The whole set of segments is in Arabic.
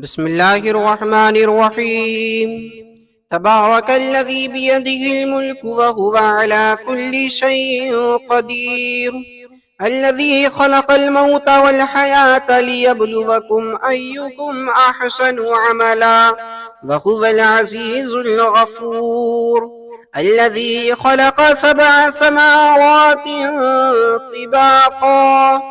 بسم الله الرحمن الرحيم. تبارك الذي بيده الملك وهو على كل شيء قدير، الذي خلق الموت والحياة ليبلوكم أيكم أحسن عملا، وهو العزيز الغفور، الذي خلق 7 سماوات طباقا،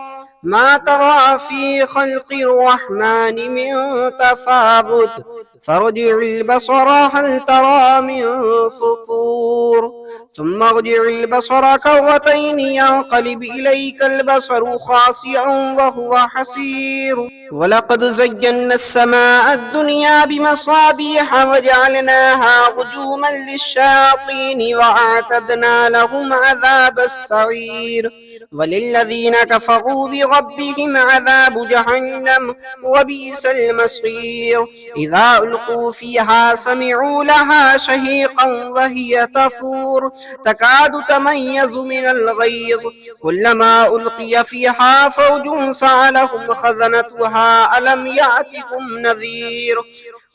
ما ترى في خلق الرحمن من تفاوت، فارجع البصر هل ترى من فطور، ثم ارجع البصر كرتين ينقلب إليك البصر خاسئا وهو حسير. ولقد زينا السماء الدنيا بمصابيح وجعلناها رجوما للشياطين وأعتدنا لهم عذاب السعير. وللذين كفروا بربهم عذاب جهنم وبئس المصير. إذا ألقوا فيها سمعوا لها شهيقا وهي تفور، تكاد تميز من الغيظ، كلما ألقي فيها فوج سألهم خزنتها ألم يأتكم نذير،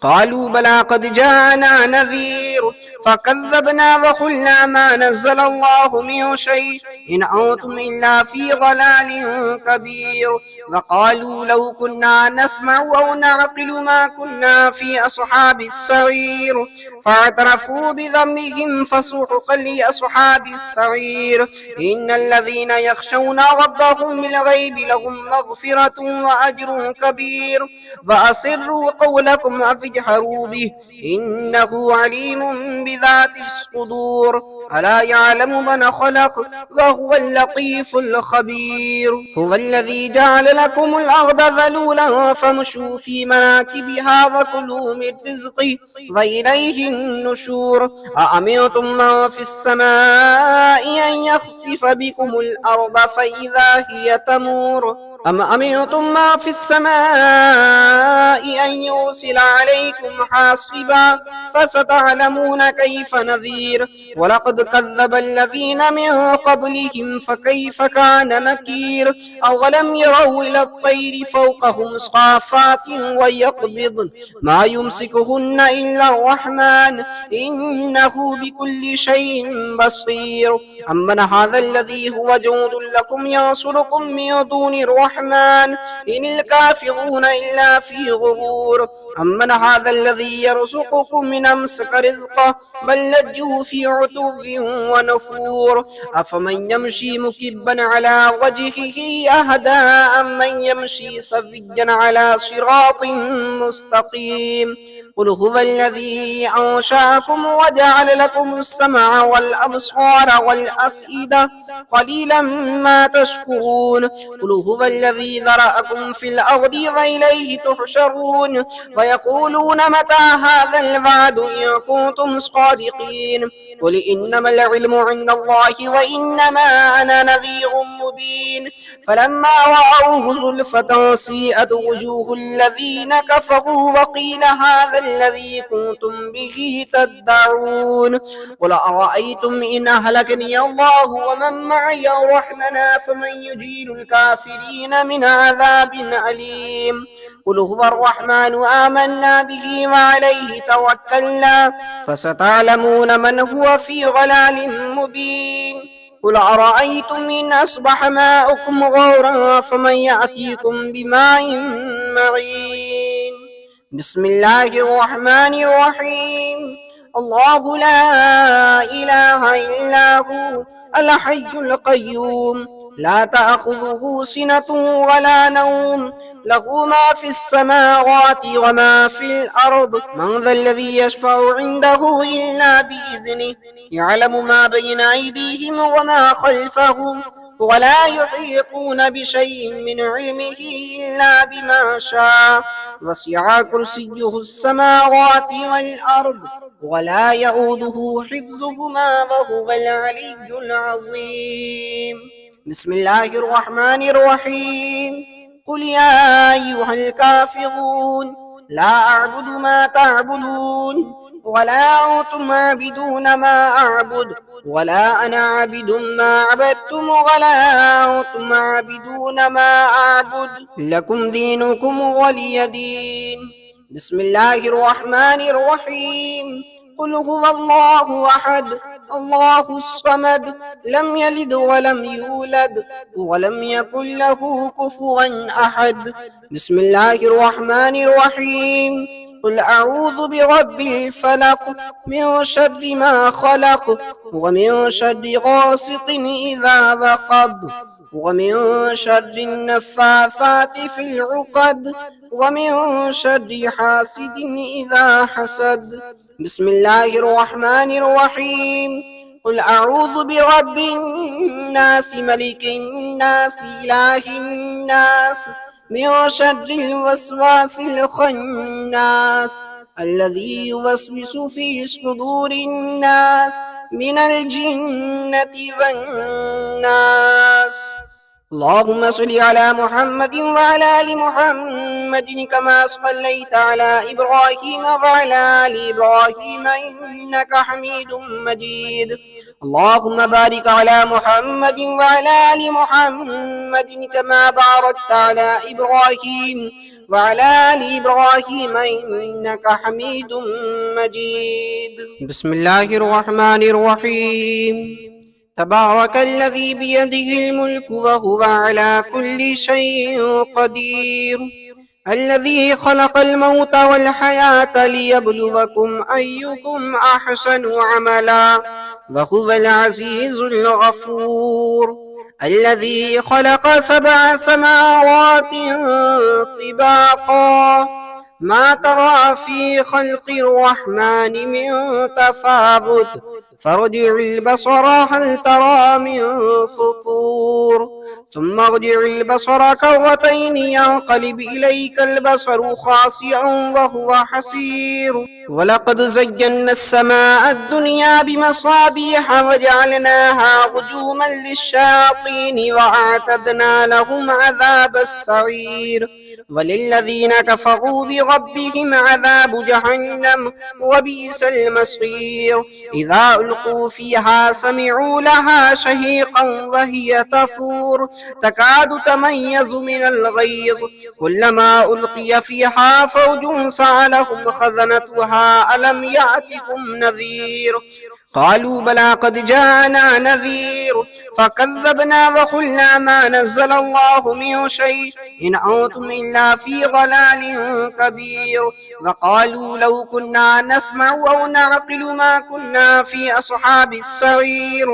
قالوا بلى قد جاءنا نذير، فكذبنا وقلنا ما نزل الله من شيء إن أنتم إلا في ضلال كبير. وقالوا لو كنا نسمع أو نعقل ما كنا في أصحاب السعير، فاعترفوا بذنبهم فسحقا لأصحاب السعير. إن الذين يخشون ربهم بالغيب لهم مغفرة وأجر كبير. وأسروا قولكم أو اجهروا به إنه عليم بذات الصدور، ألا يعلم من خلق وهو اللطيف الخبير. هو الذي جعل لكم الأرض ذلولا فامشوا في مناكبها وكلوا من رزقه وإليه النشور. أأمنتم من في السماء أن يخسف بكم الأرض فإذا هي تمور، أم أمنتم ما في السماء أن يرسل عليكم حاصبا فستعلمون كيف نذير. ولقد كذب الذين من قبلهم فكيف كان نكير. أولم يروا إلى الطير فوقهم صافات ويقبضن ما يمسكهن إلا الرحمن إنه بكل شيء بصير. أمن هذا الذي هو جند لكم ينصركم من دون الرحمن إن الكافرون إلا في غرور. أمن هذا الذي يرزقكم من أمسك رزقه بل لجوا في عتو ونفور. أفمن يمشي مكبا على وجهه أهدى أمن يمشي سويا على صراط مستقيم. قل هو الذي أنشأكم وجعل لكم السمع والأبصار والأفئدة قليلا ما تشكرون. قل هو الذي ذرأكم في الأرض وإليه تحشرون. ويقولون متى هذا الوعد إن كنتم صادقين. قل إنما العلم عند الله وإنما أنا نذير مبين. فلما رأوه زلفة سيئت وجوه الذين كفروا وقيل هذا الذي كنتم به تدعون. قل أرأيتم إن أهلكني الله ومن معي أو رحمنا فمن يجير الكافرين من عذاب أليم. قل هو الرحمن آمنا به وعليه توكلنا فستعلمون من هو في ضلال مبين. قل أرأيتم إن أصبح ماؤكم غورا فمن يأتيكم بماء معين. بسم الله الرحمن الرحيم. الله لا إله إلا هو الحي القيوم لا تأخذه سنة ولا نوم له ما في السماوات وما في الأرض. من ذا الذي يشفع عنده إلا بإذنه يعلم ما بين أيديهم وما خلفهم ولا يحيطون بشيء من علمه إلا بما شاء. وسع كرسيه السماوات والأرض ولا يؤوده حفظهما وهو العلي العظيم. بسم الله الرحمن الرحيم. قل يا أيها الكافرون لا أعبد ما تعبدون ولا أنتم عابدون ما أعبد ولا أنا عابد ما عبدتم ولا أنتم عابدون ما أعبد لكم دينكم ولي دين. بسم الله الرحمن الرحيم قل هو الله أحد الله الصمد لم يلد ولم يولد ولم يكن له كفوا أحد بسم الله الرحمن الرحيم قل أعوذ برب الفلق من شر ما خلق ومن شر غاسق إذا وقب ومن شر النفاثات في العقد ومن شر حاسد إذا حسد بسم الله الرحمن الرحيم قل أعوذ برب الناس ملك الناس إله الناس من شر الوسواس الخناس الذي يوسوس في صدور الناس من الجنة والناس اللهم صل على محمد وعلى آل محمد كما صليت على إبراهيم وعلى آل إبراهيم إنك حميد مجيد اللهم بارك على محمد وعلى آل محمد كما باركت على إبراهيم وعلى آل إبراهيم إنك حميد مجيد بسم الله الرحمن الرحيم تبارك الذي بيده الملك وهو على كل شيء قدير الذي خلق الموت والحياة ليبلوكم أيكم أحسن عملا وهو العزيز الغفور الذي خلق 7 سماوات طباقا ما ترى في خلق الرحمن من تفاوت فارجع البصر هل ترى من فطور ثم ارجع البصر كرتين ينقلب إليك البصر خاسئا وهو حسير ولقد زينا السماء الدنيا بمصابيح وجعلناها رجوما للشياطين وأعتدنا لهم عذاب السعير وللذين كفروا بربهم عذاب جهنم وبئس المصير إذا ألقوا فيها سمعوا لها شهيقا وهي تفور تكاد تميز من الغيظ كلما ألقي فيها فوج سألهم خزنتها ألم يأتكم نذير قالوا بلى قد جاءنا نذير فكذبنا وقلنا ما نزل الله من شيء إن أنتم إلا في ضلال كبير وقالوا لو كنا نسمع أو نعقل ما كنا في أصحاب السعير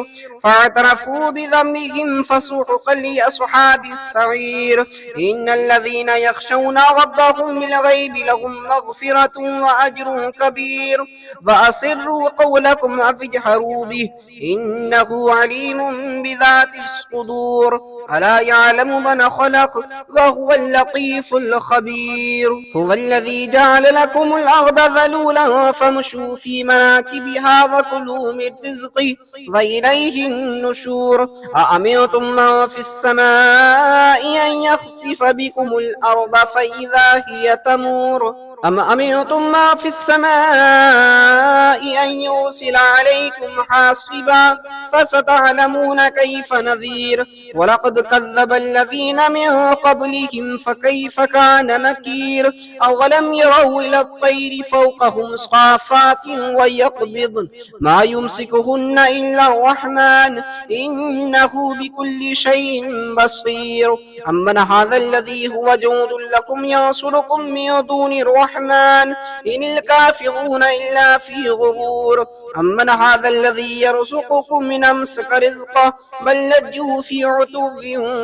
فاعترفوا بذنبهم فسحقا لأصحاب السعير إن الذين يخشون ربهم بالغيب لهم مغفرة وأجر كبير وأسروا قولكم أفجهروا به إنه عليم بذات الصدور ألا يعلم من خلق وهو اللطيف الخبير هو الذي جعل لكم الأرض ذلولا فامشوا في مناكبها وكلوا من رزقه وإليه النشور أأمنتم من في السماء أن يخسف بكم الأرض فإذا هي تمور أم أمنتم ما في السماء أن يرسل عليكم حاصبا فستعلمون كيف نذير ولقد كذب الذين من قبلهم فكيف كان نكير أولم يروا إلى الطير فوقهم صافات ويقبضن ما يمسكهن إلا الرحمن إنه بكل شيء بصير أمن هذا الذي هو جند لكم ينصركم من دون الرحمن إن الكافرون إلا في غرور أمن هذا الذي يرزقكم من أمسك رزقه بل لجوا في عتو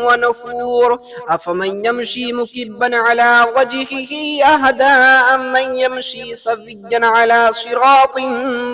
ونفور أفمن يمشي مكبا على وجهه أهدى أم من يمشي سويا على صراط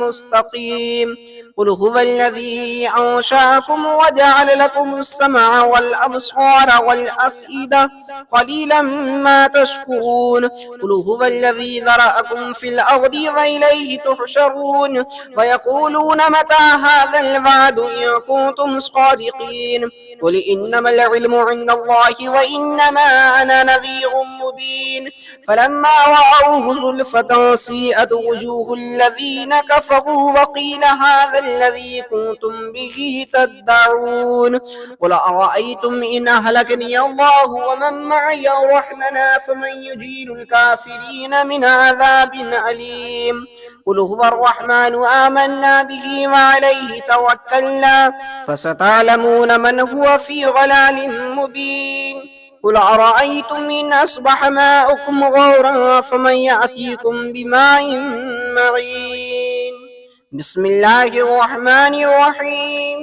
مستقيم قل هو الذي أنشأكم وجعل لكم السمع والأبصار والأفئدة قليلا ما تشكرون قل هو الذي ذرأكم في الأرض وإليه تحشرون ويقولون متى هذا الوعد إن كنتم صادقين قل إنما العلم عند الله وإنما أنا نذير مبين فلما رأوه زلفة سيئت وجوه الذين كفروا وقيل هذا الذي كنتم به تدعون قل أرأيتم إن أهلكني الله ومن معي أو رحمنا فمن يجير الكافرين من عذاب أليم قل هو الرحمن آمنا به وعليه توكلنا فستعلمون من هو في ضلال مبين قل أرأيتم إن أصبح ماؤكم غورا فمن يأتيكم بماء معين بسم الله الرحمن الرحيم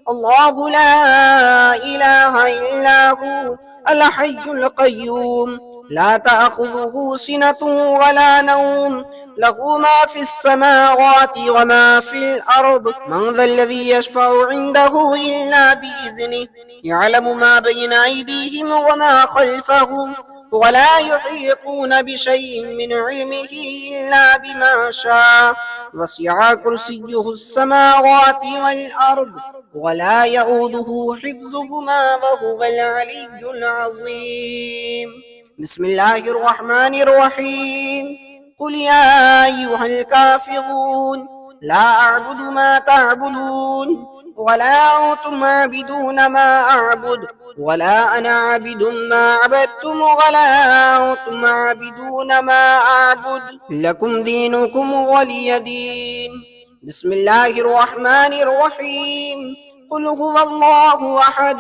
الله لا إله إلا هو الحي القيوم لا تأخذه سنة ولا نوم له ما في السماوات وما في الأرض من ذا الذي يشفع عنده إلا بإذنه يعلم ما بين أيديهم وما خلفهم ولا يحيطون بشيء من علمه إلا بما شاء وسع كرسيه السماوات والأرض ولا يؤوده حفظهما وهو العلي العظيم بسم الله الرحمن الرحيم قل يا أيها الكافرون لا أعبد ما تعبدون ولا أنتم عابدون ما أعبد ولا أنا عابد ما عبدتم ولا أنتم عابدون ما أعبد لكم دينكم ولي دين بسم الله الرحمن الرحيم قل هو الله أحد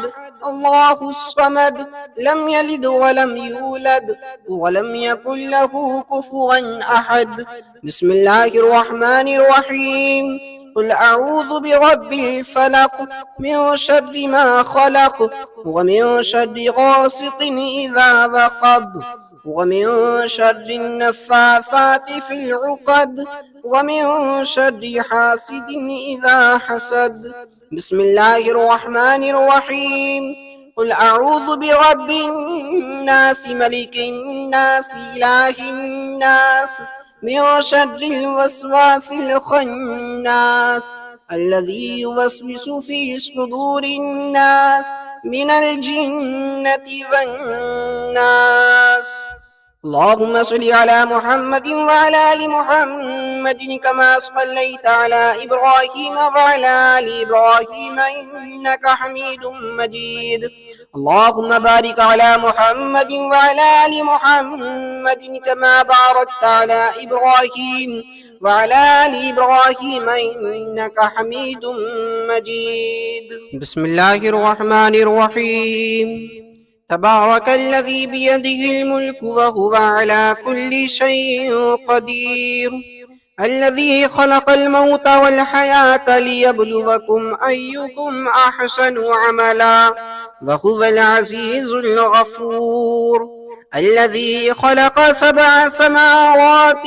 الله الصمد لم يلد ولم يولد ولم يكن له كفوا أحد بسم الله الرحمن الرحيم قل أعوذ برب الفلق من شر ما خلق ومن شر غاسق إذا وقب ومن شر النفاثات في العقد ومن شر حاسد إذا حسد بسم الله الرحمن الرحيم قل أعوذ برب الناس ملك الناس إله الناس من شر الوسواس الخناس الذي يوسوس في صدور الناس من الجنة والناس اللهم صل على محمد وعلى آل محمد كما صليت على إبراهيم وعلى آل إبراهيم إنك حميد مجيد اللهم بارك على محمد وعلى آل محمد كما باركت على إبراهيم وعلى آل إبراهيم إنك حميد مجيد بسم الله الرحمن الرحيم تبارك الذي بيده الملك وهو على كل شيء قدير الذي خلق الموت والحياة ليبلوكم أيكم أحسن عملا وهو العزيز الغفور الذي خلق 7 سماوات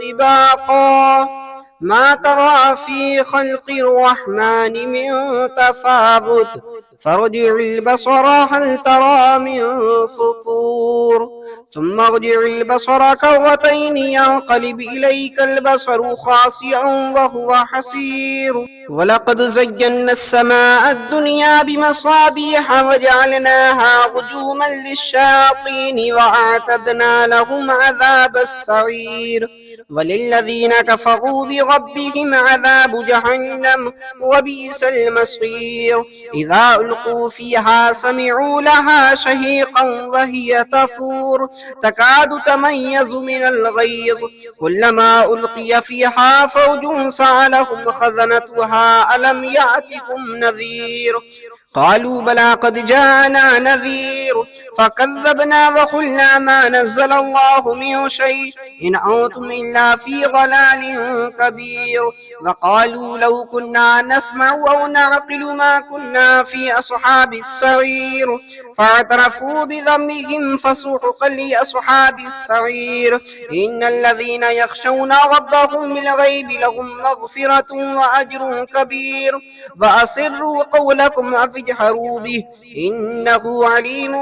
طباقا ما ترى في خلق الرحمن من تفاوت فارجع البصر هل ترى من فطور ثم ارجع البصر كرتين ينقلب إليك البصر خاسئا وهو حسير ولقد زينا السماء الدنيا بمصابيح وجعلناها رجوما للشياطين وأعتدنا لهم عذاب السعير وللذين كفروا بربهم عذاب جهنم وبئس المصير إذا ألقوا فيها سمعوا لها شهيقا وهي تفور تكاد تميز من الغيظ كلما ألقي فيها فوج سألهم خزنتها ألم يأتكم نذير قالوا بلى قد جاءنا نذير فكذبنا وقلنا ما نزل الله من شيء إن أنتم إلا في ضلال كبير وقالوا لو كنا نسمع أو نعقل ما كنا في أصحاب السعير فاعترفوا بذنبهم فسحقا لأصحاب السعير إن الذين يخشون ربهم بالغيب لهم مغفرة وأجر كبير وأسروا قولكم أو اجهروا به إنه عليم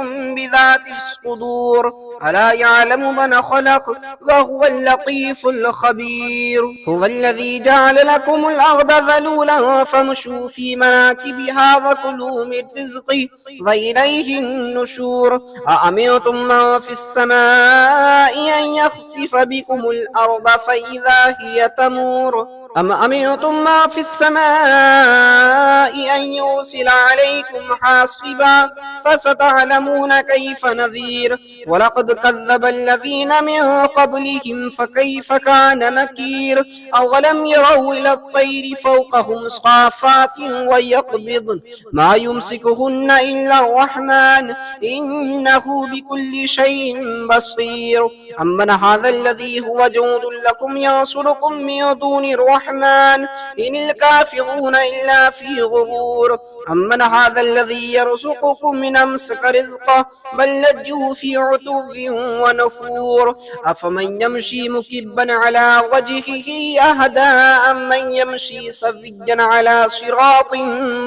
ذات الصدور ألا يعلم من خلق وهو اللطيف الخبير هو الذي جعل لكم الأرض ذلولا فامشوا في مناكبها وكلوا من رزقه وإليه النشور أأمنتم من في السماء أن يخسف بكم الأرض فإذا هي تمور أم أمنتم ما في السماء أن يرسل عليكم حاصبا فستعلمون كيف نذير ولقد كذب الذين من قبلهم فكيف كان نكير أولم يروا إلى الطير فوقهم صافات ويقبضن ما يمسكهن إلا الرحمن إنه بكل شيء بصير أمن هذا الذي هو جند لكم ينصركم من دون الرحمن إن الكافرون إلا في غرور أمن هذا الذي يرزقكم من أمسك رزقه بل لجوا في عتو ونفور أفمن يمشي مكبا على وجهه أهدى أم من يمشي سويا على صراط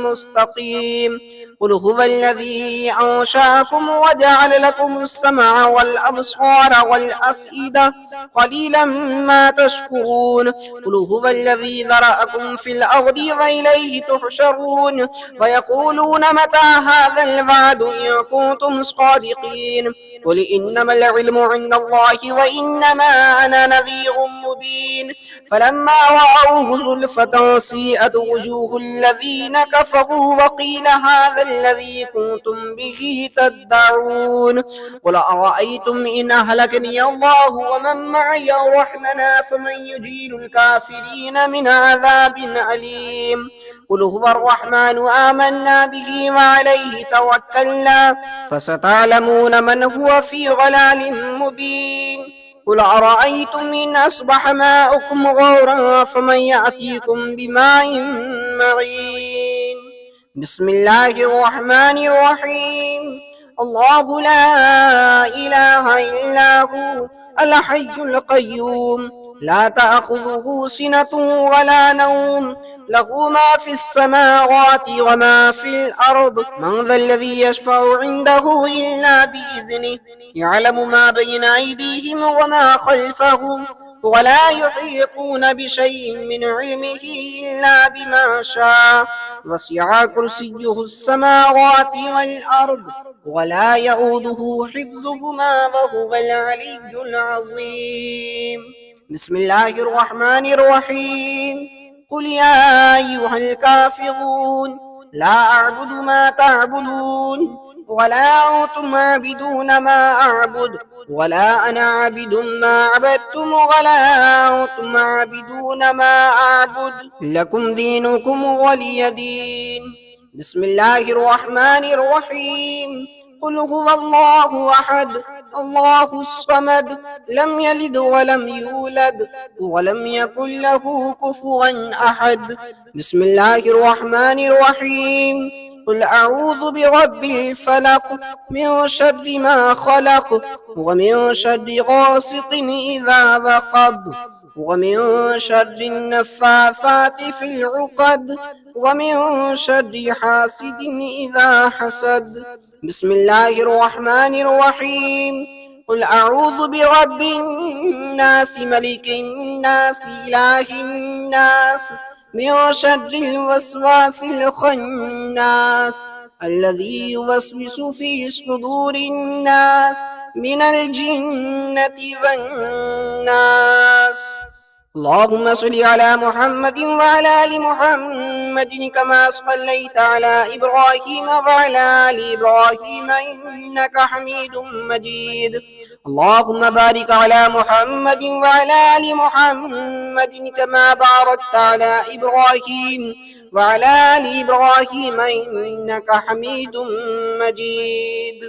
مستقيم قل هو الذي أنشأكم وجعل لكم السمع والأبصار والأفئدة قليلا ما تشكرون قل هو الذي ذرأكم في الأرض وإليه تحشرون ويقولون متى هذا الوعد إن كنتم صادقين قل إنما العلم عند الله وإنما أنا نذير مبين فلما رأوه زلفة سيئت وجوه الذين كفروا وقيل هذا الذي كنتم به تدعون قل أرأيتم إن أهلكني الله ومن معي رحمنا فمن يجير الكافرين من عذاب أليم قل هو الرحمن آمنا به وعليه توكلنا فستعلمون من هو في ضلال مبين قل أرأيتم إن أصبح ماؤكم غورا فمن يأتيكم بماء معين بسم الله الرحمن الرحيم الله لا إله إلا هو الحي القيوم لا تأخذه سنة ولا نوم له ما في السماوات وما في الأرض من ذا الذي يشفع عنده إلا بإذنه يعلم ما بين أيديهم وما خلفهم ولا يحيطون بشيء من علمه إلا بما شاء وسع كرسيه السماوات والأرض ولا يؤوده حفظهما وهو العلي العظيم بسم الله الرحمن الرحيم قل يا أيها الكافرون لا أعبد ما تعبدون ولا أنتم عابدون ما أعبد ولا أنا عابد ما عبدتم ولا أنتم عابدون ما أعبد لكم دينكم ولي دين بسم الله الرحمن الرحيم قل هو الله أحد الله الصمد لم يلد ولم يولد ولم يكن له كفوا أحد بسم الله الرحمن الرحيم قل أعوذ برب الفلق من شر ما خلق ومن شر غاسق إذا وقب ومن شر النفاثات في العقد ومن شر حاسد إذا حسد بسم الله الرحمن الرحيم قل أعوذ برب الناس ملك الناس إله الناس من شر الوسواس الخناس الذي يوسوس في صدور الناس من الجنة والناس اللهم صل على محمد وعلى آل محمد كما صليت على إبراهيم وعلى آل إبراهيم إنك حميد مجيد اللهم بارك على محمد وعلى آل محمد كما باركت على إبراهيم وعلى آل إبراهيم إنك حميد مجيد